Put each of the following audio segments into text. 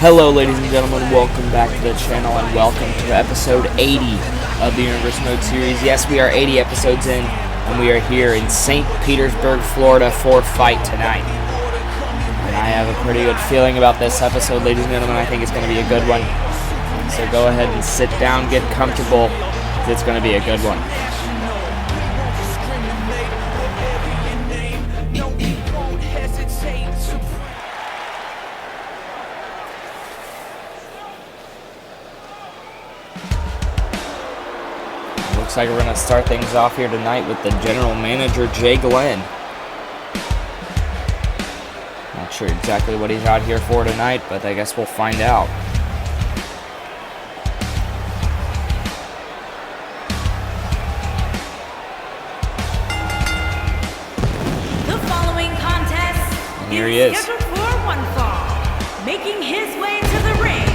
Hello ladies and gentlemen, welcome back to the channel and welcome to episode 80 of the Universe Mode series. Yes, we are 80 episodes in and we are here in St. Petersburg, Florida for Fight tonight. And I have a pretty good feeling about this episode, ladies and gentlemen. I think it's going to be a good one. So go ahead and sit down, get comfortable, because it's going to be a good one. Looks like we're going to start things off here tonight with the general manager, Jay Glenn. Not sure exactly what he's out here for tonight, but I guess we'll find out. The following contest Here he is. Scheduled for one fall, making his way to the ring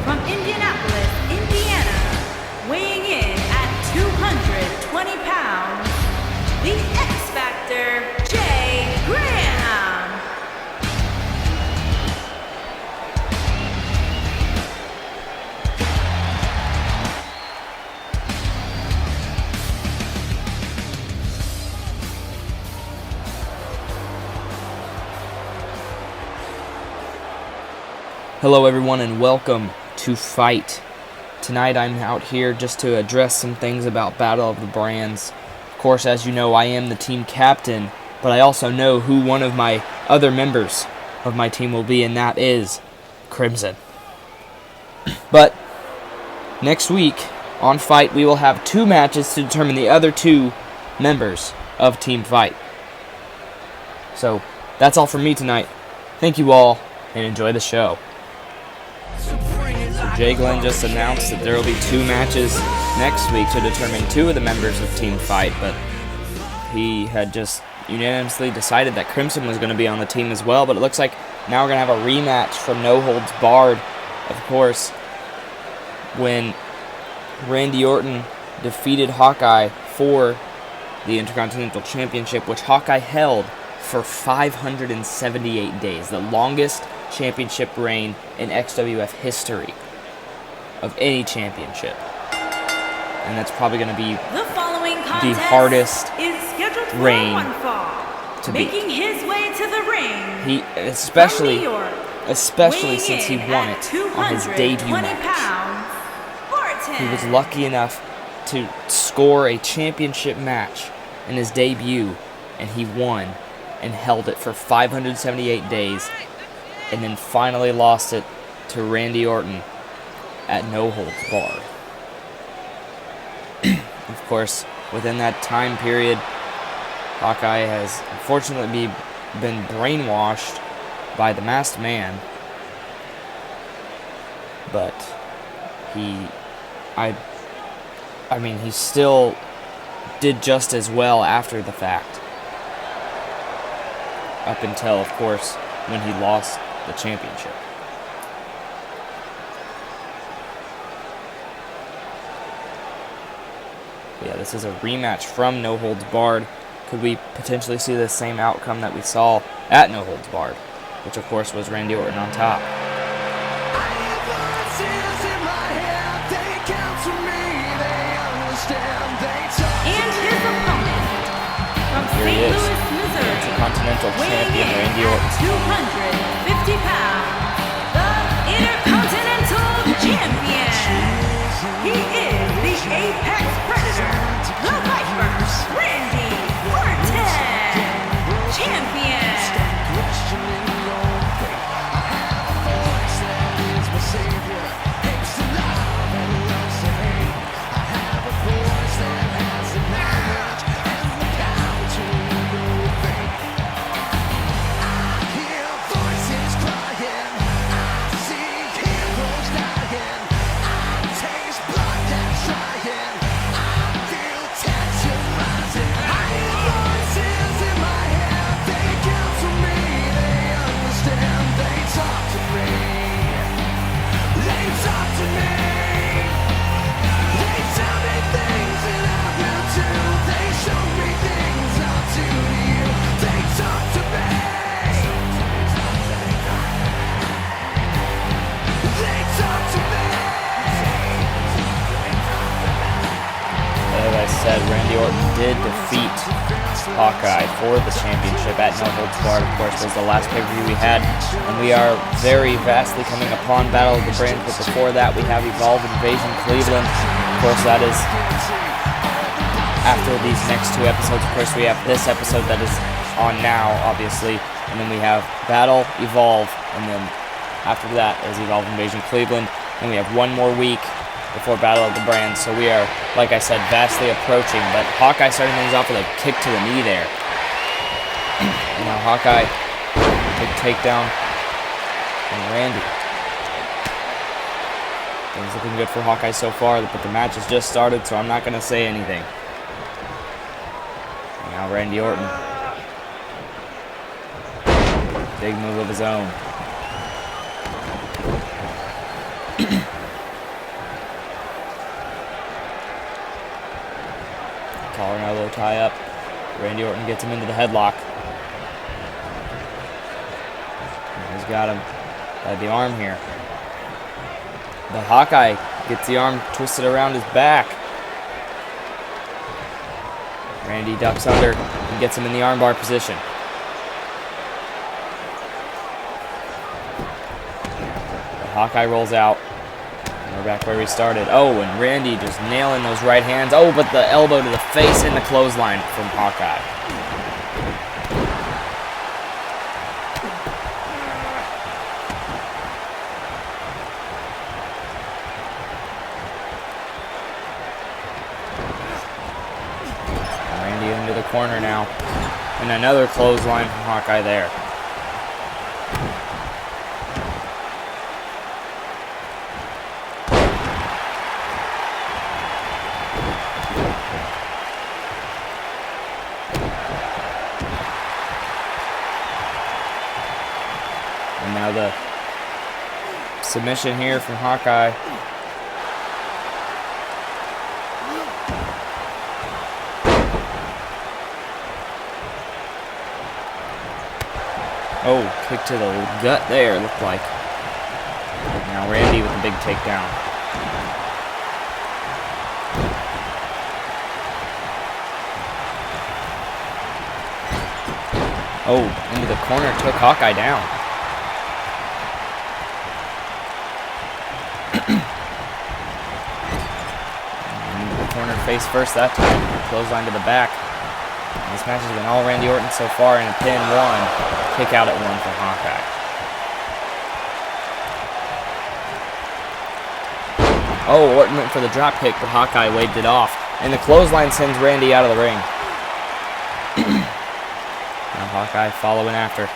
from Indianapolis, Indiana, weighing in at 220 pounds, the X Factor, Jay Graham. Hello everyone and welcome to Fight. Tonight I'm out here just to address some things about Battle of the Brands. Of course, as you know, I am the team captain, but I also know who one of my other members of my team will be, and that is Crimson. But next week on Fight, we will have two matches to determine the other two members of Team Fight. So that's all from me tonight. Thank you all and enjoy the show. So Jay Glenn just announced that there will be two matches next week to determine two of the members of Team Fight, but he had just unanimously decided that Crimson was going to be on the team as well. But it looks like now we're going to have a rematch from No Holds Barred. Of course, when Randy Orton defeated Hawkeye for the Intercontinental Championship, which Hawkeye held for 578 days, the longest championship reign in XWF history of any championship. And that's probably going to be the hardest reign to beat. Making his way to the ring. He especially since he won it on his debut match. He was lucky enough to score a championship match in his debut, and he won and held it for 578 days. And then finally lost it to Randy Orton at No Holds Barred. Of course, within that time period, Hawkeye has unfortunately been brainwashed by the Masked Man. But he still did just as well after the fact. Up until, of course, when he lost the championship. But yeah, this is a rematch from No Holds Barred. Could we potentially see the same outcome that we saw at No Holds Barred, which of course was Randy Orton on top? And his opponent from Here he St. is, Louis, Missouri, Intercontinental Champion Randy Orton. 250 pounds, the Intercontinental Champion. He is the Apex Predator, the Viper, Randy Orton, Champion. said, Randy Orton did defeat Hawkeye for the championship at No Holds Barred. Of course, was the last pay-per-view we had, and we are very vastly coming upon Battle of the Brands, but before that we have Evolve Invasion Cleveland. Of course, that is after these next two episodes. Of course, we have this episode that is on now, obviously, and then we have Battle, Evolve, and then after that is Evolve Invasion Cleveland, and we have one more week before Battle of the Brands. So we are, like I said, vastly approaching, but Hawkeye starting things off with a kick to the knee there. Now Hawkeye, big takedown from Randy. Things looking good for Hawkeye so far, but the match has just started, so I'm not going to say anything. Now Randy Orton. Big move of his own. Collar and elbow tie up. Randy Orton gets him into the headlock. He's got him by the arm here. But Hawkeye gets the arm twisted around his back. Randy ducks under and gets him in the armbar position. But Hawkeye rolls out. We're back where we started. Oh, and Randy just nailing those right hands. Oh, but the elbow to the face in the clothesline from Hawkeye. Randy into the corner now. And another clothesline from Hawkeye there. And now the submission here from Hawkeye. Oh, kick to the gut there, looked like. Now Randy with the big takedown. Oh, into the corner, took Hawkeye down. Into the corner face first that time. Clothesline to the back. And this match has been all Randy Orton so far in a pin one. Kick out at one for Hawkeye. Oh, Orton went for the drop kick, but Hawkeye waved it off. And the clothesline sends Randy out of the ring. Now Hawkeye following after.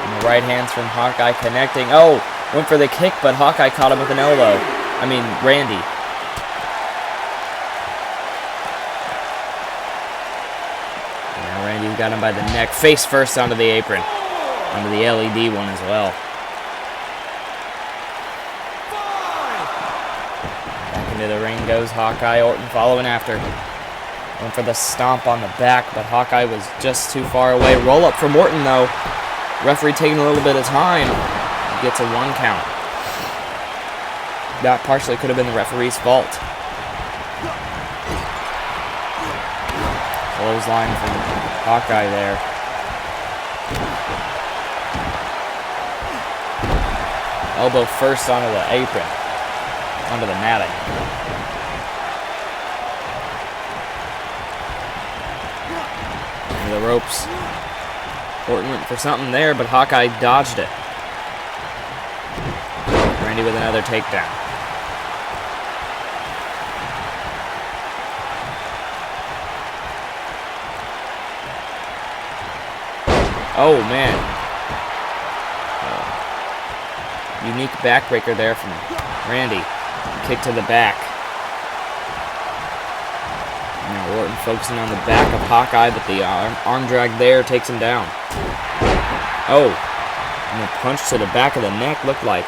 And the right hands from Hawkeye connecting. Oh, went for the kick, but Hawkeye caught him with an elbow. Randy. Now Randy got him by the neck. Face first onto the apron. Onto the LED one as well. Back into the ring goes Hawkeye. Orton following after. Went for the stomp on the back, but Hawkeye was just too far away. Roll up from Orton though. Referee taking a little bit of time. Gets a 1 count. That partially could have been the referee's fault. Clothesline from Hawkeye there. Elbow first onto the apron. Onto the matting. Into the ropes. Orton went for something there, but Hawkeye dodged it. Randy with another takedown. Oh, man. Unique backbreaker there from Randy. Kick to the back. Now Orton focusing on the back of Hawkeye, but the arm drag there takes him down. Oh, and a punch to the back of the neck looked like.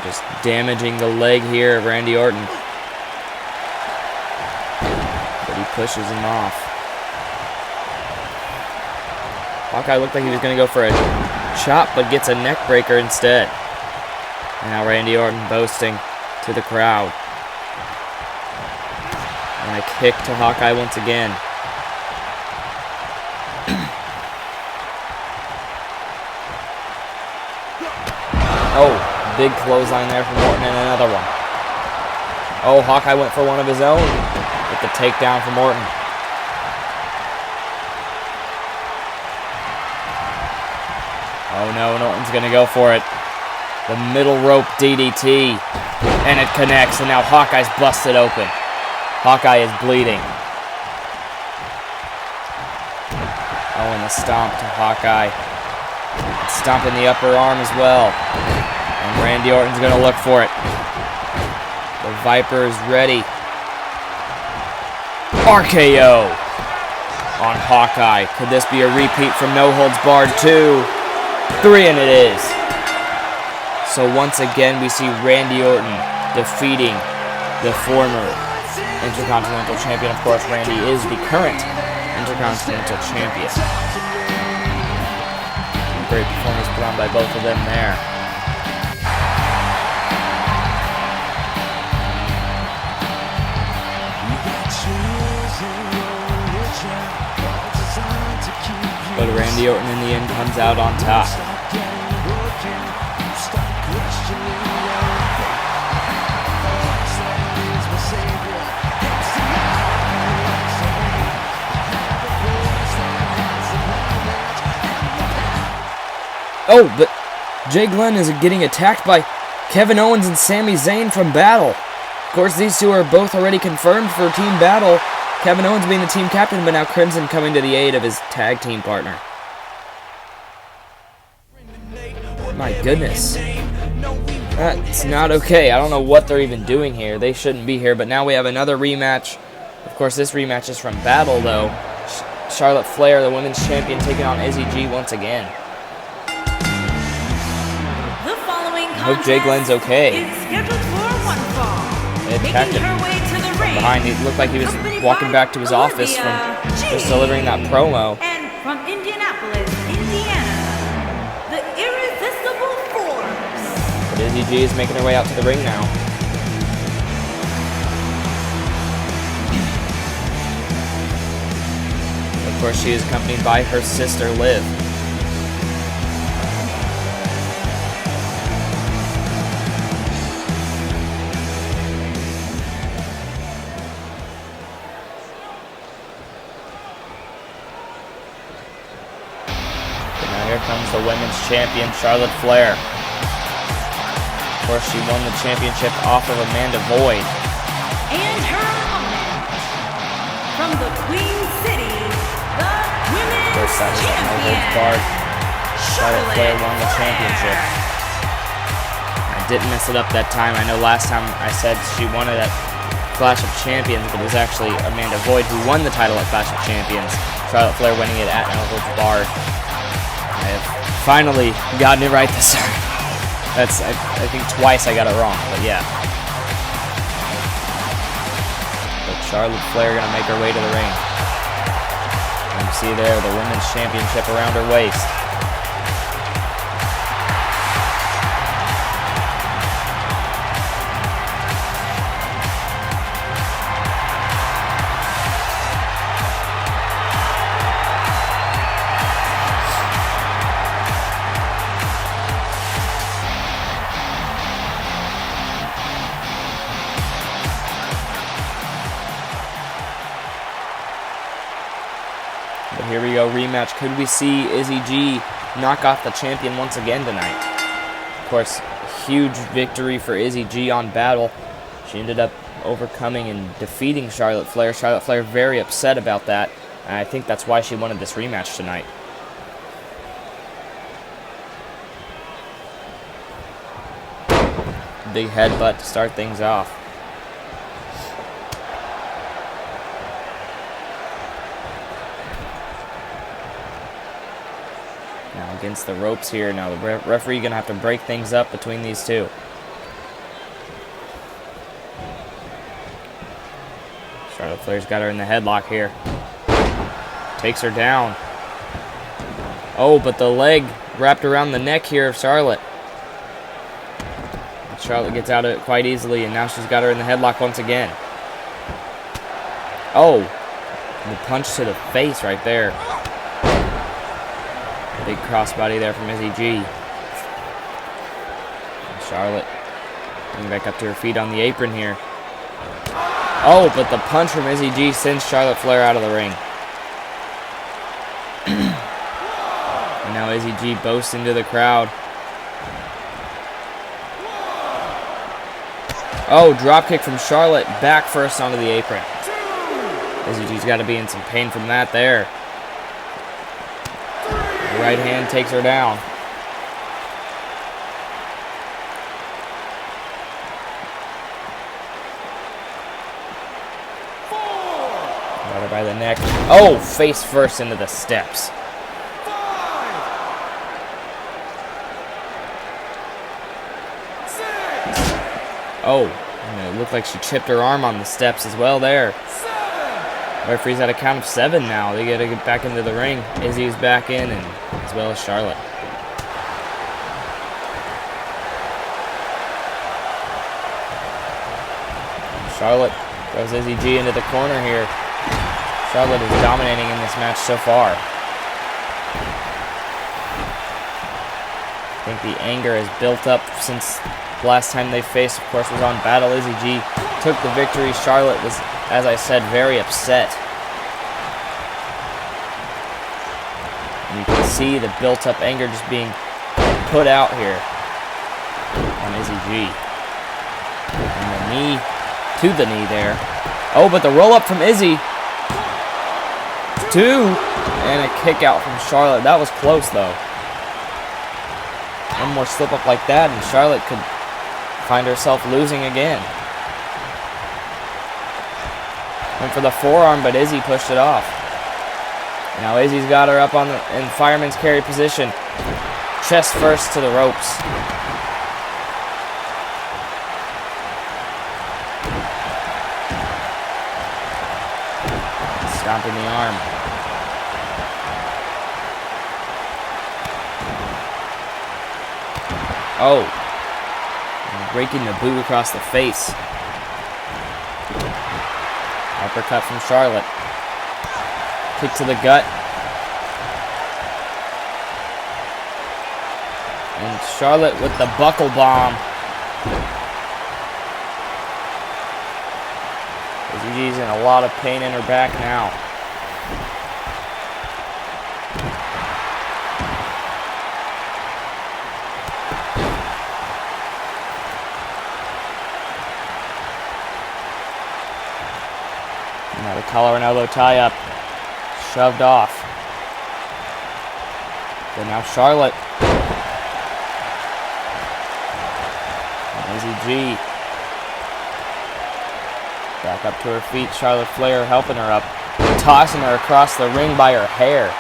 Just damaging the leg here of Randy Orton. But he pushes him off. Hawkeye looked like he was going to go for a chop, but gets a neck breaker instead. And now Randy Orton boasting to the crowd. And a kick to Hawkeye once again. Oh, big clothesline there from Orton and another one. Oh, Hawkeye went for one of his own with the takedown from Orton. Oh no, and Orton's going to go for it. The middle rope DDT. And it connects, and now Hawkeye's busted open. Hawkeye is bleeding. Oh, and the stomp to Hawkeye. Stomp in the upper arm as well. And Randy Orton's going to look for it. The Viper is ready. RKO on Hawkeye. Could this be a repeat from No Holds Barred 2? 3, and it is. So once again, we see Randy Orton defeating the former Intercontinental Champion. Of course, Randy is the current Intercontinental Champion. Great performance put on by both of them there. But Randy Orton in the end comes out on top. Oh, but Jay Glenn is getting attacked by Kevin Owens and Sami Zayn from Battle. Of course, these two are both already confirmed for Team Battle. Kevin Owens being the team captain, but now Crimson coming to the aid of his tag team partner. My goodness. That's not okay. I don't know what they're even doing here. They shouldn't be here, but now we have another rematch. Of course, this rematch is from Battle, though. Charlotte Flair, the women's champion, taking on Izzy G once again. I hope Jay Glenn's okay. They attacked him from behind. He looked like he was walking back to his office from just delivering that promo. And from Indianapolis, Indiana, the Irresistible Force. But Izzy G is making her way out to the ring now. Of course, she is accompanied by her sister, Liv. Here comes the women's champion, Charlotte Flair. Of course, she won the championship off of Amanda Boyd. And her opponent, from the Queen City, the women's champion, Charlotte Flair won the championship. I didn't mess it up that time. I know last time I said she won it at Clash of Champions, but it was actually Amanda Boyd who won the title at Clash of Champions. Charlotte Flair winning it at No Holds Barred. I have finally gotten it right this time. That's, I think twice I got it wrong, but yeah. But Charlotte Flair gonna make her way to the ring. And you see there the women's championship around her waist. But here we go, rematch. Could we see Izzy G knock off the champion once again tonight? Of course, huge victory for Izzy G on Battle. She ended up overcoming and defeating Charlotte Flair. Charlotte Flair very upset about that, and I think that's why she wanted this rematch tonight. Big headbutt to start things off. Now against the ropes here. Now the referee going to have to break things up between these two. Charlotte Flair's got her in the headlock here. Takes her down. Oh, but the leg wrapped around the neck here of Charlotte. Charlotte gets out of it quite easily, and now she's got her in the headlock once again. Oh, the punch to the face right there. Big crossbody there from Izzy G. And Charlotte getting back up to her feet on the apron here. Oh, but the punch from Izzy G sends Charlotte Flair out of the ring. And now Izzy G boasts into the crowd. Oh, dropkick from Charlotte, back first onto the apron. Izzy G's got to be in some pain from that there. The right hand takes her down. Got her by the neck. Oh, face first into the steps. Oh, and it looked like she chipped her arm on the steps as well there. Referee's at a count of 7 now. They got to get back into the ring. Izzy's back in, and as well as Charlotte. And Charlotte throws Izzy G into the corner here. Charlotte is dominating in this match so far. I think the anger has built up since the last time they faced, of course, was on Battle. Izzy G took the victory. Charlotte was, as I said, very upset. And you can see the built-up anger just being put out here on Izzy G. And the knee to the knee there. Oh, but the roll-up from Izzy. 2. And a kick out from Charlotte. That was close, though. One more slip-up like that, and Charlotte could find herself losing again. Went for the forearm, but Izzy pushed it off. Now Izzy's got her up on in fireman's carry position. Chest first to the ropes. Stomping the arm. Oh. Breaking the boot across the face. Uppercut from Charlotte. Kick to the gut. And Charlotte with the buckle bomb. Izzy G's in a lot of pain in her back now. Now the collar and elbow tie up. Shoved off. But now Charlotte. And Izzy G. Back up to her feet. Charlotte Flair helping her up. Tossing her across the ring by her hair.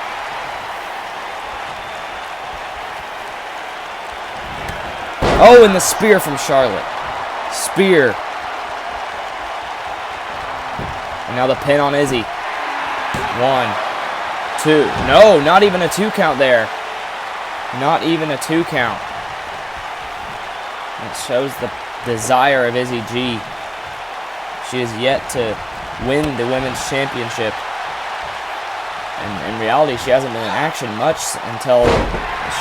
Oh, and the spear from Charlotte. Spear. And now the pin on Izzy. 1, 2. No, not even a 2 count there. Not even a 2 count. It shows the desire of Izzy G. She is yet to win the women's championship. And in reality, she hasn't been in action much until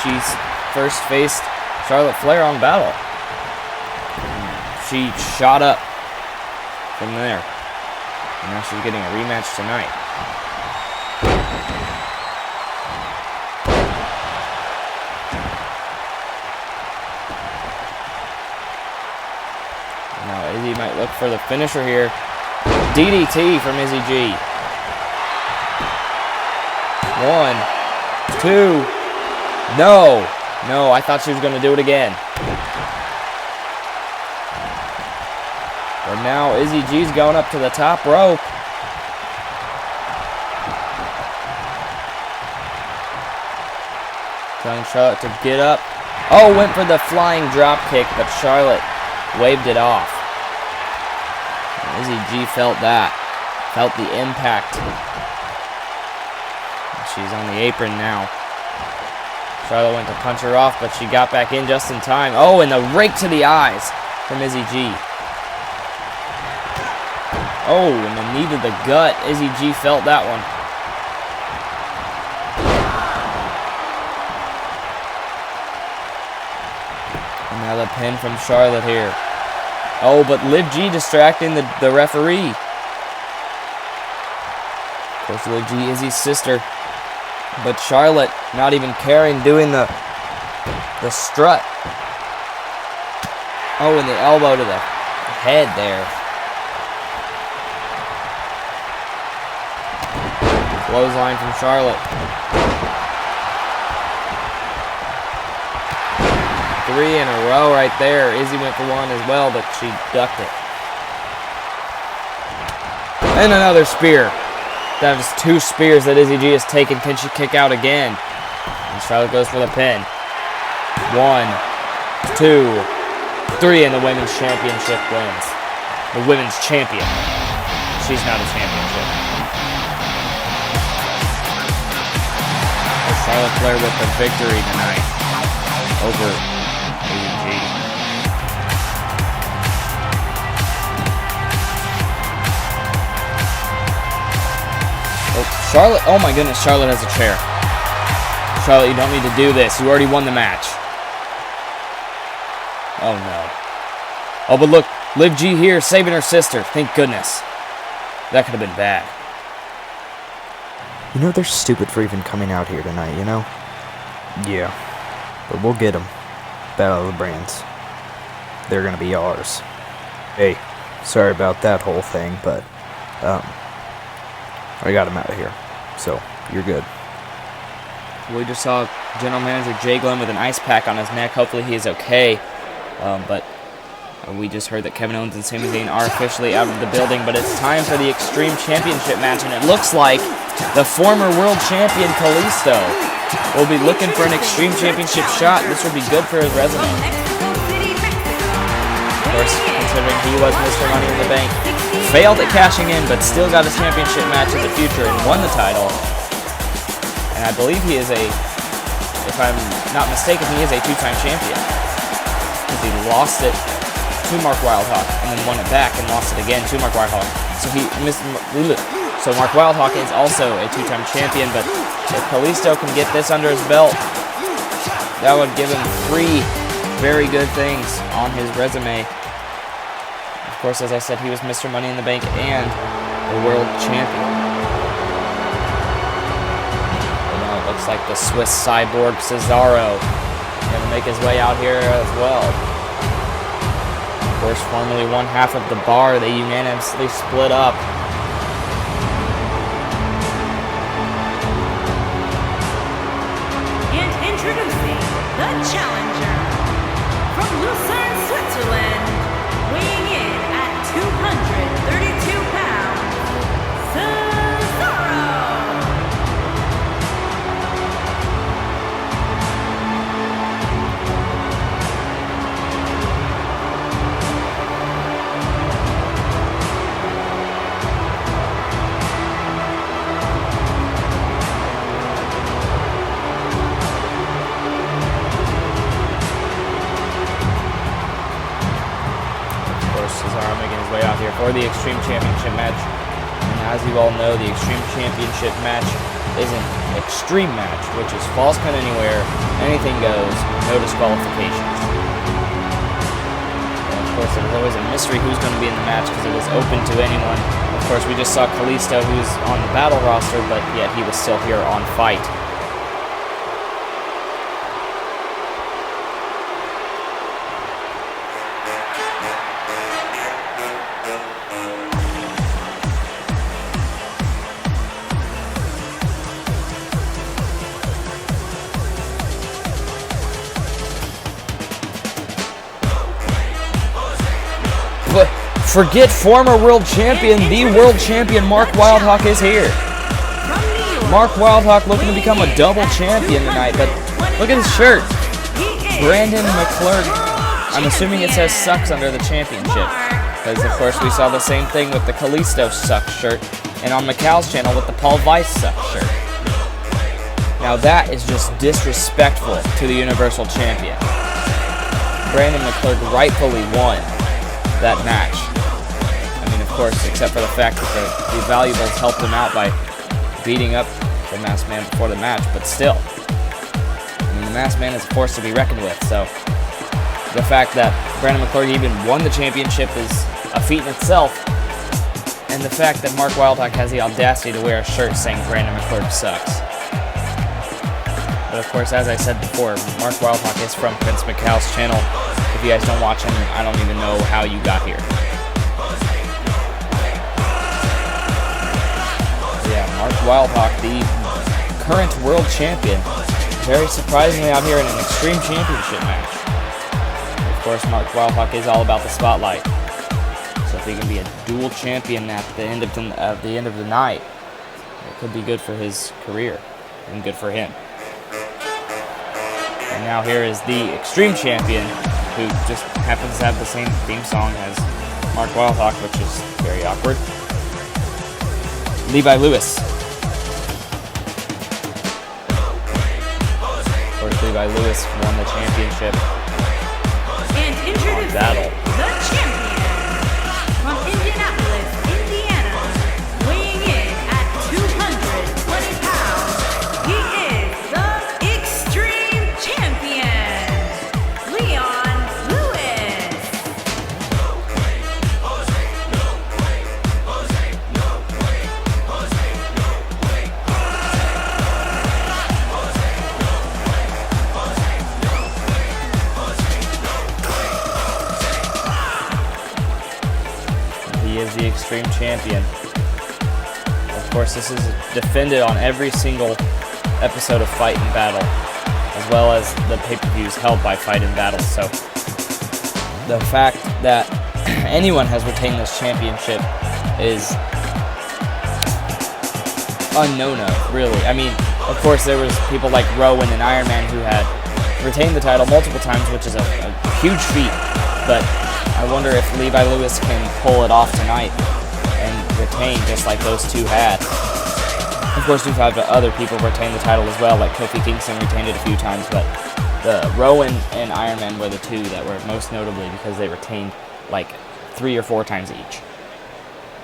she's first faced Charlotte Flair on Battle. She shot up from there. And now she's getting a rematch tonight. Now Izzy might look for the finisher here. DDT from Izzy G. 1, 2. No. No, I thought she was going to do it again. But now Izzy G's going up to the top rope. Telling Charlotte to get up. Oh, went for the flying drop kick, but Charlotte waved it off. And Izzy G felt that. Felt the impact. And she's on the apron now. Charlotte went to punch her off, but she got back in just in time. Oh, and the rake to the eyes from Izzy G. Oh, and the knee to the gut. Izzy G felt that one. And now the pin from Charlotte here. Oh, but Liv G distracting the referee. Of course, Liv G, Izzy's sister. But Charlotte not even caring, doing the strut. Oh, and the elbow to the head there. Clothesline from Charlotte. 3 in a row right there. Izzy went for one as well, but she ducked it. And another spear. That is 2 spears that Izzy G has taken. Can she kick out again? And Charlotte goes for the pin. 1, 2, 3, and the women's championship wins. The women's champion. She's not a championship. Charlotte Flair with the victory tonight over Izzy G. Charlotte, oh my goodness, Charlotte has a chair. Charlotte, you don't need to do this. You already won the match. Oh no. Oh, but look, Liv G here saving her sister. Thank goodness. That could have been bad. You know, they're stupid for even coming out here tonight, you know? Yeah. But we'll get them. Battle of the Brands. They're gonna be ours. Hey, sorry about that whole thing, but, I got him out of here, so you're good. We just saw General Manager Jay Glenn with an ice pack on his neck. Hopefully he is okay. But we just heard that Kevin Owens and Sami Zayn are officially out of the building. But it's time for the Xtreme Championship match, and it looks like the former world champion Kalisto will be looking for an Xtreme Championship shot. This would be good for his resume. Of course, considering he was Mr. Money in the Bank. Failed at cashing in, but still got a championship match in the future and won the title. And I believe he is if I'm not mistaken, he is a 2-time champion. Because he lost it to Mark Wildhawk and then won it back and lost it again to Mark Wildhawk. So Mark Wildhawk is also a 2-time champion, but if Kalisto can get this under his belt, that would give him 3 very good things on his resume. Of course, as I said, he was Mr. Money in the Bank and the world champion. And now it looks like the Swiss cyborg Cesaro going to make his way out here as well. Of course, formerly one half of the Bar, they unanimously split up. And introducing the challenger from Lucerne, Switzerland, weighing in at 232 pounds, Cesaro. Cesaro making his way out here for the Xtreme Championship match. And as you all know, the Xtreme Championship match is an extreme match, which is falls count anywhere, anything goes, no disqualifications. And of course, there's always a mystery who's going to be in the match because it is open to anyone. Of course, we just saw Kalisto, who's on the battle roster, but yet he was still here on Fight. Forget former world champion, the world champion Mark Wildhawk is here. Mark Wildhawk looking to become a double champion tonight, but look at his shirt. Brandon McClurg. I'm assuming it says sucks under the championship, because of course we saw the same thing with the Kalisto sucks shirt, and on Macau's channel with the Paul Weiss sucks shirt. Now that is just disrespectful to the Universal Champion. Brandon McClurg rightfully won that match. I mean, of course, except for the fact that the Valuables helped him out by beating up the Masked Man before the match, but still. I mean, the Masked Man is a force to be reckoned with, so the fact that Brandon McClurg even won the championship is a feat in itself, and the fact that Mark Wildhawk has the audacity to wear a shirt saying Brandon McClurg sucks. But of course, as I said before, Mark Wildhawk is from Prince Mikhail's channel. If you guys don't watch him, I don't even know how you got here. Yeah, Mark Wildhawk, the current world champion, very surprisingly out here in an Xtreme Championship match. Of course, Mark Wildhawk is all about the spotlight. So if he can be a dual champion at the end of the night, it could be good for his career and good for him. And now here is the Xtreme Champion, who just happens to have the same theme song as Mark Wildhawk, which is very awkward. Levi Lewis. Of course, Levi Lewis won the championship. And introducing Battle. the champion from Indianapolis, Indiana, weighing in at 220 pounds, he is the Xtreme Champion, Leon Lewis. He is the Xtreme Champion. Of course, this is defended on every single episode of Fight and Battle, as well as the pay-per-views held by Fight and Battle. So the fact that anyone has retained this championship is unknown of, really. I mean, of course, there was people like Rowan and Iron Man who had retained the title multiple times, which is a huge feat, but I wonder if Levi Lewis can pull it off tonight and retain just like those two had. Of course, we've had other people retain the title as well, like Kofi Kingston retained it a few times, but the Rowan and Iron Man were the two that were most notably because they retained like 3 or 4 times each.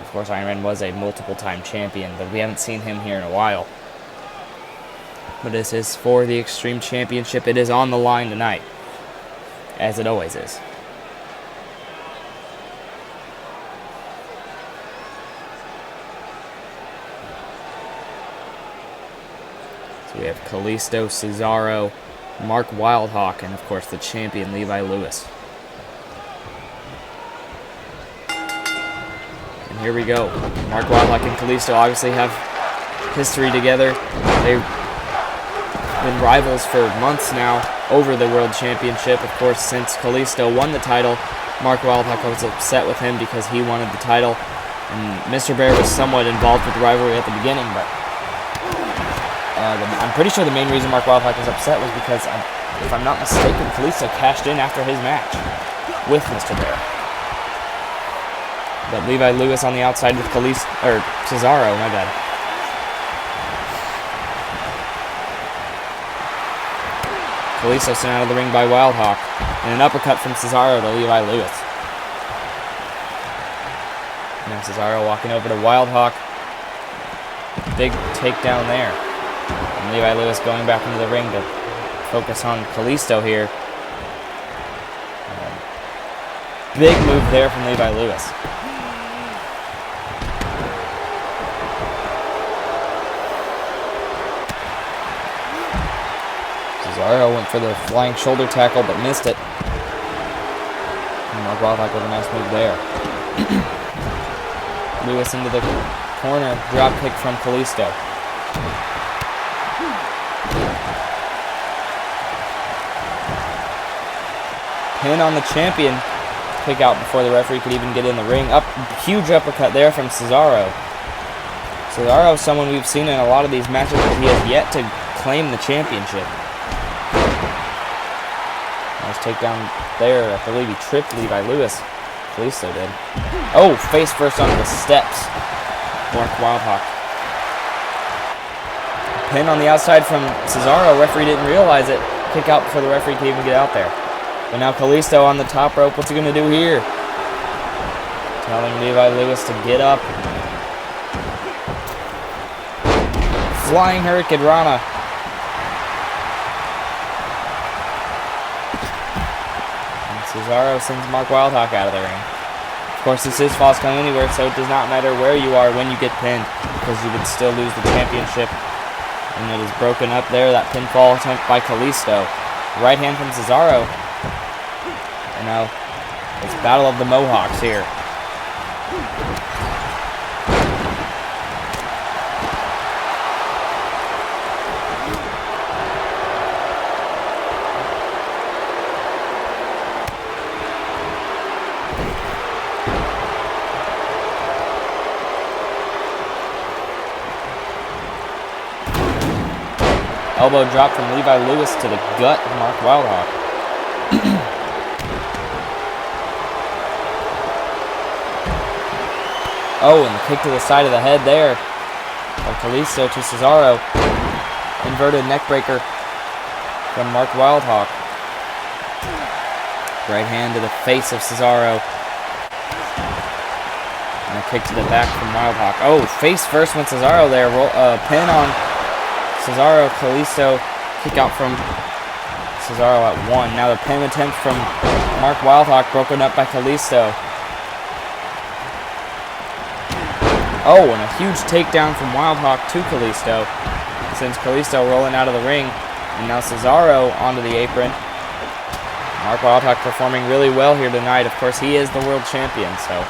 Of course, Iron Man was a multiple-time champion, but we haven't seen him here in a while. But this is for the Xtreme Championship. It is on the line tonight, as it always is. So we have Kalisto, Cesaro, Mark Wildhawk, and of course the champion Levi Lewis. And here we go. Mark Wildhawk and Kalisto obviously have history together. They've been rivals for months now over the World Championship. Of course, since Kalisto won the title, Mark Wildhawk was upset with him because he wanted the title. And Mr. Bear was somewhat involved with the rivalry at the beginning, but I'm pretty sure the main reason Mark Wildhawk was upset was because, if I'm not mistaken, Kalisto cashed in after his match with Mr. Bear. But Levi Lewis on the outside with Cesaro, my bad. Kalisto sent out of the ring by Wildhawk, and an uppercut from Cesaro to Levi Lewis. Now Cesaro walking over to Wildhawk. Big takedown there. And Levi Lewis going back into the ring to focus on Kalisto here. Big move there from Levi Lewis. Cesaro went for the flying shoulder tackle but missed it. And Mark Wildhawk with a nice move there. Lewis into the corner, drop kick from Kalisto. Pin on the champion. Kick out before the referee could even get in the ring. Huge uppercut there from Cesaro. Cesaro is someone we've seen in a lot of these matches, but he has yet to claim the championship. Nice takedown there. I believe he tripped Levi Lewis. Kalisto did. Oh, face first onto the steps. Mark Wildhawk. pin on the outside from Cesaro. Referee didn't realize it. Kick out before the referee could even get out there. But now Kalisto on the top rope. What's he going to do here? Telling Levi Lewis to get up. Flying Hurricane Rana. And Cesaro sends Mark Wildhawk out of the ring. Of course, this is Falls Count Anywhere, so it does not matter where you are when you get pinned, because you would still lose the championship. And it is broken up there. That pinfall attempt by Kalisto. Right hand from Cesaro. And now it's Battle of the Mohawks here. Elbow drop from Levi Lewis to the gut of Mark Wildhawk. Oh, and the kick to the side of the head there of Kalisto to Cesaro. Inverted neckbreaker from Mark Wildhawk. Right hand to the face of Cesaro. And a kick to the back from Wildhawk. Oh, face first went Cesaro there. Pin on Cesaro. Kalisto kick out from Cesaro at 1. Now the pin attempt from Mark Wildhawk broken up by Kalisto. Oh, and a huge takedown from Wildhawk to Kalisto. Sends Kalisto rolling out of the ring. And now Cesaro onto the apron. Mark Wildhawk performing really well here tonight. Of course, he is the world champion, so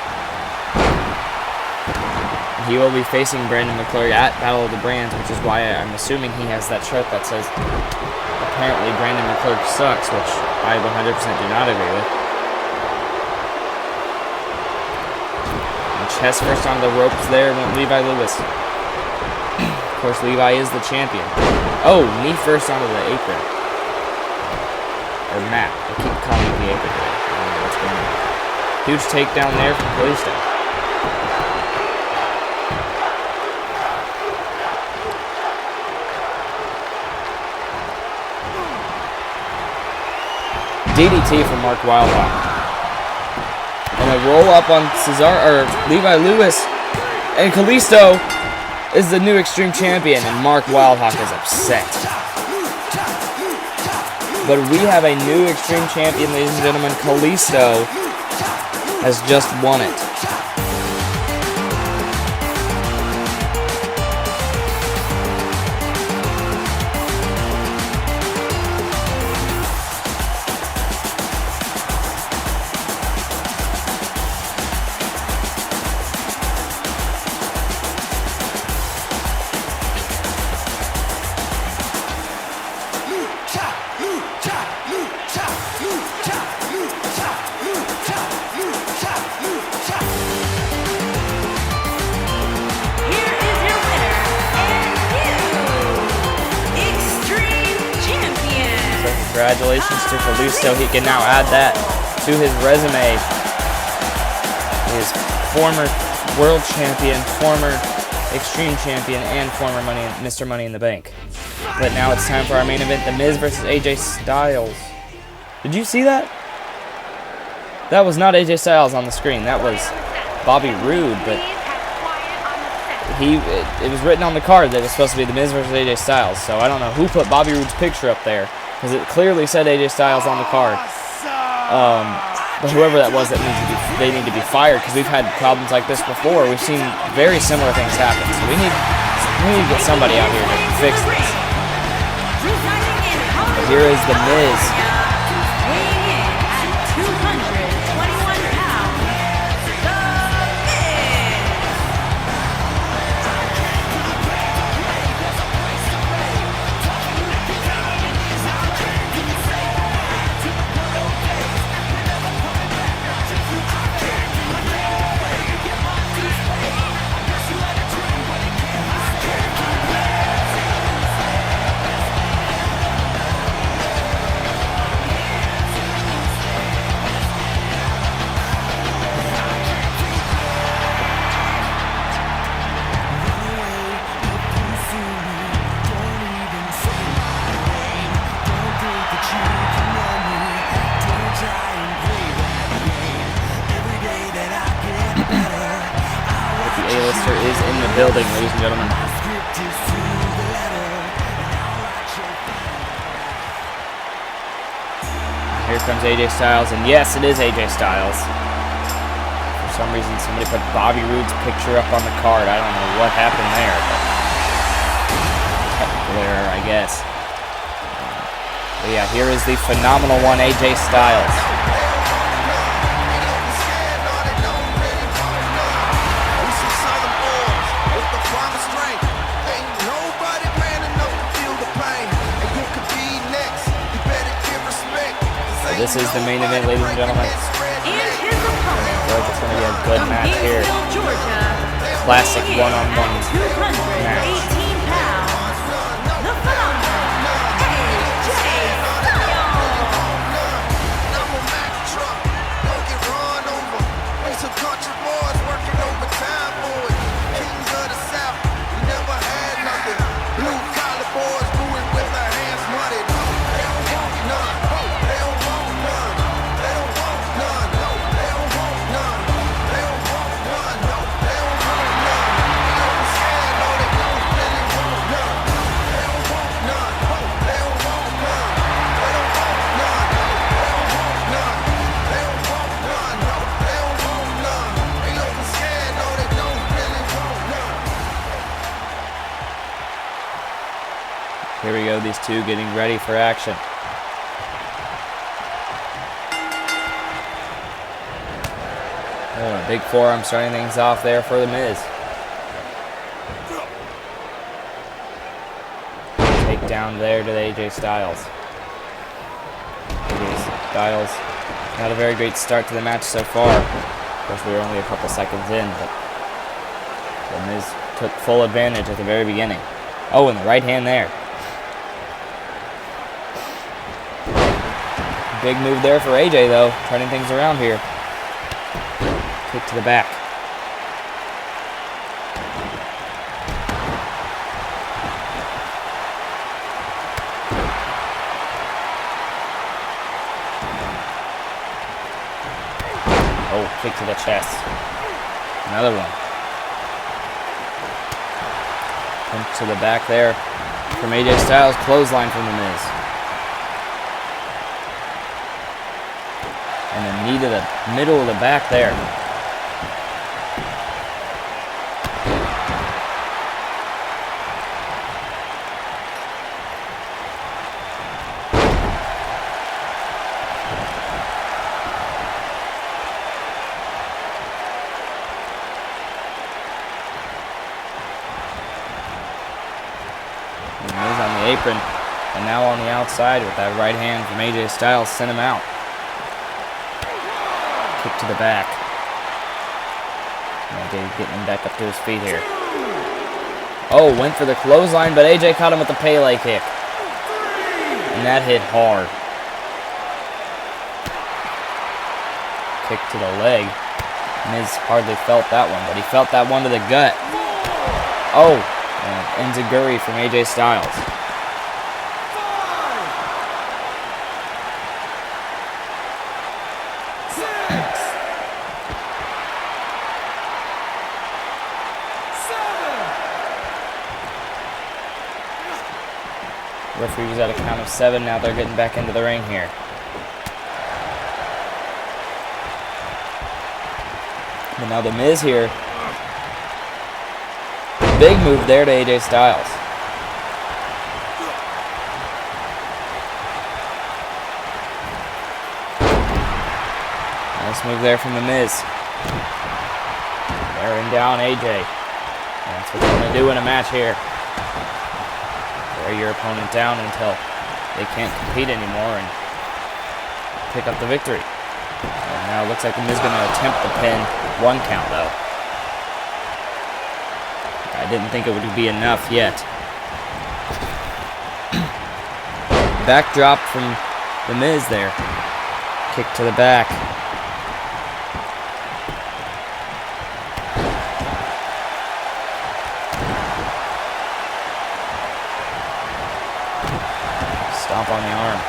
he will be facing Brandon McClure at Battle of the Brands, which is why I'm assuming he has that shirt that says apparently Brandon McClure sucks, which I 100% do not agree with. And chest first on the ropes there went Levi Lewis. Of course, Levi is the champion. Oh, knee first onto the apron. Or mat. I keep calling it the apron today. I don't know what's going on. Huge takedown there from Kalisto. DDT from Mark Wildhawk. And a roll up on Levi Lewis. And Kalisto is the new Extreme Champion, and Mark Wildhawk is upset. But we have a new Extreme Champion, ladies and gentlemen. Kalisto has just won it. Congratulations to Kalisto. He can now add that to his resume. He is former world champion, former Extreme champion, and former Mr. Money in the Bank. But now it's time for our main event, The Miz versus AJ Styles. Did you see that? That was not AJ Styles on the screen. That was Bobby Roode, but it was written on the card that it was supposed to be The Miz versus AJ Styles. So I don't know who put Bobby Roode's picture up there, because it clearly said AJ Styles on the card. But whoever that was, they need to be fired, because we've had problems like this before. We've seen very similar things happen. So we need to get somebody out here to fix this. But here is The Miz. Weighing in at 221 pounds, The Miz. building, ladies and gentlemen. Here comes AJ Styles, and yes, it is AJ Styles. For some reason, somebody put Bobby Roode's picture up on the card. I don't know what happened there, but technical error, I guess. But yeah, here is the phenomenal one, AJ Styles. This is the main event, ladies and gentlemen. And his opponent, I feel like it's going to be a good match here. Georgia, Classic one-on-one match. 218 pounds, the phenomenal AJ Here we go, these two getting ready for action. Oh, big forearm starting things off there for The Miz. Take down there to the AJ Styles. AJ Styles, not a very great start to the match so far. Of course, we were only a couple seconds in, but The Miz took full advantage at the very beginning. Oh, and the right hand there. Big move there for AJ, though, turning things around here. Kick to the back. Oh, kick to the chest. Another one. Punch to the back there from AJ Styles. Clothesline from The Miz. And a knee to the middle of the back there. And Miz on the apron, and now on the outside with that right hand from AJ Styles, sent him out. Kick to the back. AJ getting him back up to his feet here. Oh, went for the clothesline, but AJ caught him with the Pele kick. And that hit hard. Kick to the leg. Miz hardly felt that one, but he felt that one to the gut. Oh, and enziguri from AJ Styles. Referees at a count of 7. Now they're getting back into the ring here. But now The Miz here. Big move there to AJ Styles. Nice move there from The Miz. Bearing down AJ. That's what they're going to do in a match here. Wear your opponent down until they can't compete anymore and pick up the victory. And now it looks like The Miz is going to attempt the pin. 1 count though. I didn't think it would be enough yet. Backdrop from The Miz there. Kick to the back. Stomp on the arm.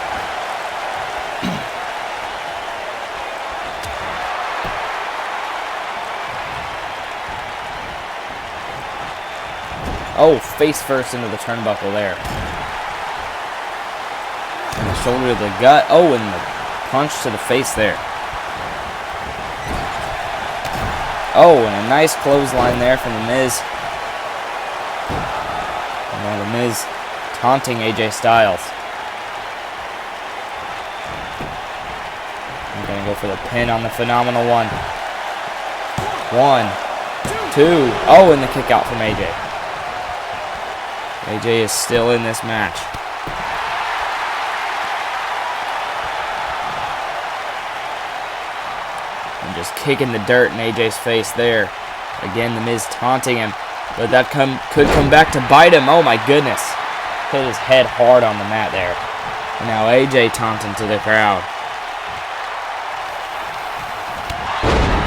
Oh, face first into the turnbuckle there. And the shoulder to the gut. Oh, and the punch to the face there. Oh, and a nice clothesline there from The Miz. And now The Miz taunting AJ Styles. I'm going to go for the pin on the Phenomenal One. 1, 2. Oh, and the kick out from AJ. AJ is still in this match. And just kicking the dirt in AJ's face there. Again, The Miz taunting him. But that could come back to bite him. Oh my goodness. Hit his head hard on the mat there. And now AJ taunting to the crowd.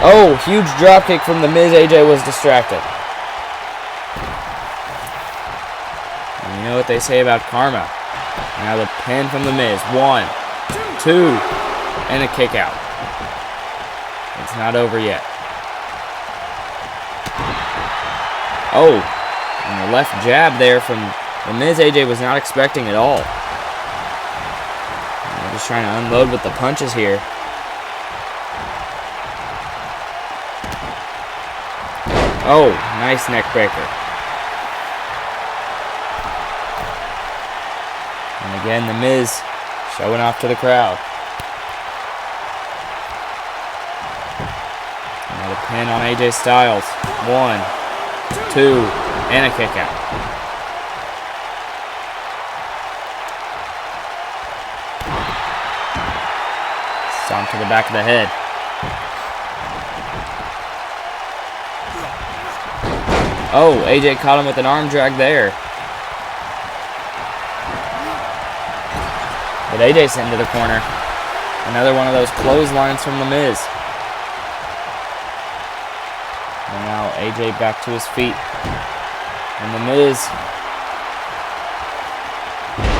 Oh, huge dropkick from The Miz. AJ was distracted. And you know what they say about karma. Now the pin from The Miz. 1, 2, and a kick out. It's not over yet. Oh, and the left jab there from The Miz. AJ was not expecting at all. And just trying to unload with the punches here. Oh, nice neck breaker. And again, The Miz showing off to the crowd. Now the pin on AJ Styles. 1, 2, and a kick out. Stomp to the back of the head. Oh, AJ caught him with an arm drag there. But AJ sent into the corner. Another one of those clotheslines from The Miz. And now AJ back to his feet. And The Miz.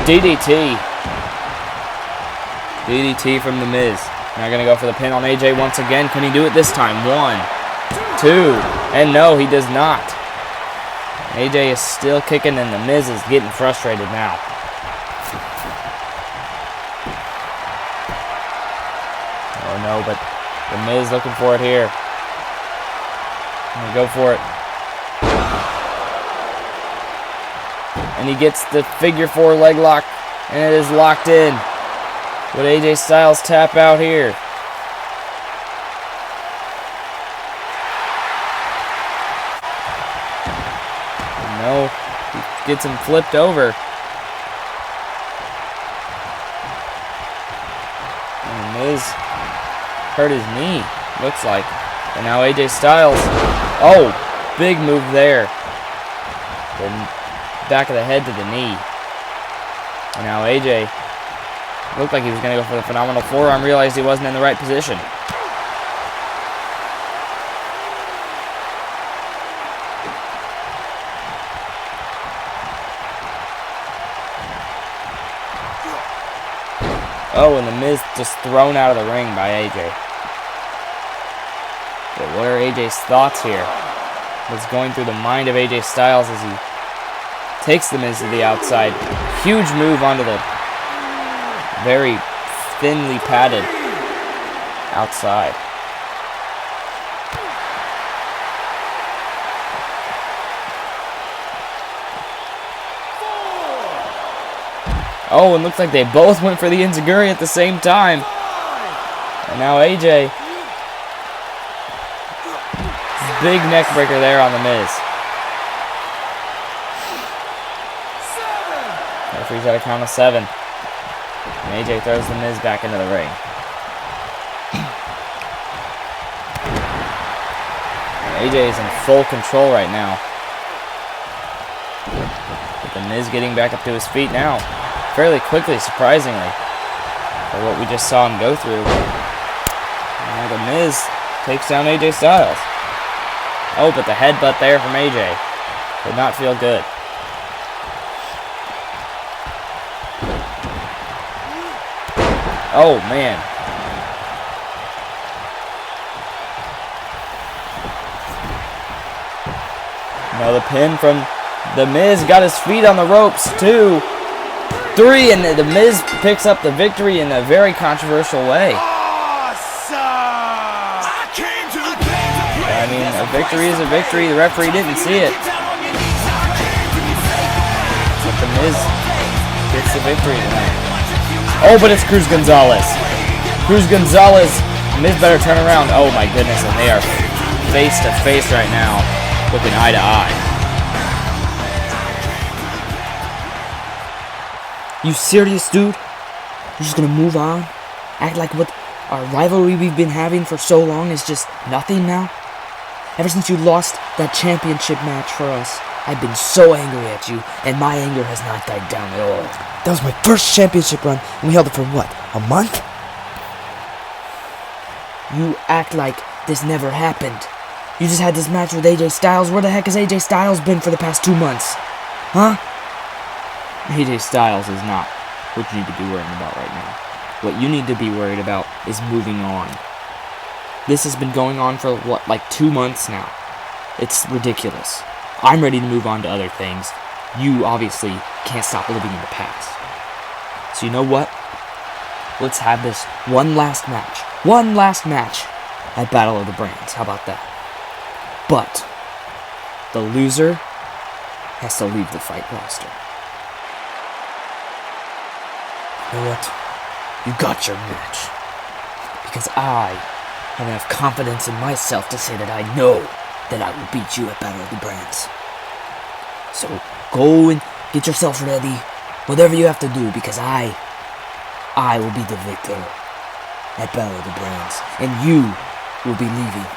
DDT. DDT from The Miz. Now going to go for the pin on AJ once again. Can he do it this time? 1, 2. And no, he does not. AJ is still kicking, and The Miz is getting frustrated now. Oh no, but The Miz looking for it here. Go for it. And he gets the figure 4 leg lock, and it is locked in. Would AJ Styles tap out here? No, he gets him flipped over. And The Miz hurt his knee, looks like. And now AJ Styles. Oh, big move there. Then back of the head to the knee. And now AJ looked like he was going to go for the phenomenal forearm. Realized he wasn't in the right position. Oh, and The Miz just thrown out of the ring by AJ. But what are AJ's thoughts here? What's going through the mind of AJ Styles as he takes The Miz to the outside? Huge move onto the very thinly padded outside. Oh, and looks like they both went for the enziguri at the same time. And now AJ. Big neck breaker there on The Miz. Referee's at a count of 7. And AJ throws The Miz back into the ring. And AJ is in full control right now. But The Miz getting back up to his feet now. Fairly quickly, surprisingly, for what we just saw him go through. And The Miz takes down AJ Styles. Oh, but the headbutt there from AJ did not feel good. Oh, man. Now the pin from The Miz got his feet on the ropes. 2, 3, and the Miz picks up the victory in a very controversial way. I mean, a victory is a victory. The referee didn't see it. But the Miz gets the victory tonight. Oh, but it's Cruz Gonzalez. Cruz Gonzalez. Miz better turn around. Oh my goodness, and they are face to face right now, looking eye to eye. You serious, dude? You're just gonna move on? Act like what our rivalry we've been having for so long is just nothing now? Ever since you lost that championship match for us, I've been so angry at you, and my anger has not died down at all. That was my first championship run, and we held it for what, a month? You act like this never happened. You just had this match with AJ Styles. Where the heck has AJ Styles been for the past 2 months? Huh? AJ Styles is not what you need to be worrying about right now. What you need to be worried about is moving on. This has been going on for, what, like 2 months now. It's ridiculous. I'm ready to move on to other things. You obviously can't stop living in the past. So you know what? Let's have this one last match. One last match at Battle of the Brands. How about that? But the loser has to leave the Fight roster. You know what? You got your match. Because I have enough confidence in myself to say that I know that I will beat you at Battle of the Brands. So go and get yourself ready. Whatever you have to do, because I will be the victor at Battle of the Brands. And you will be leaving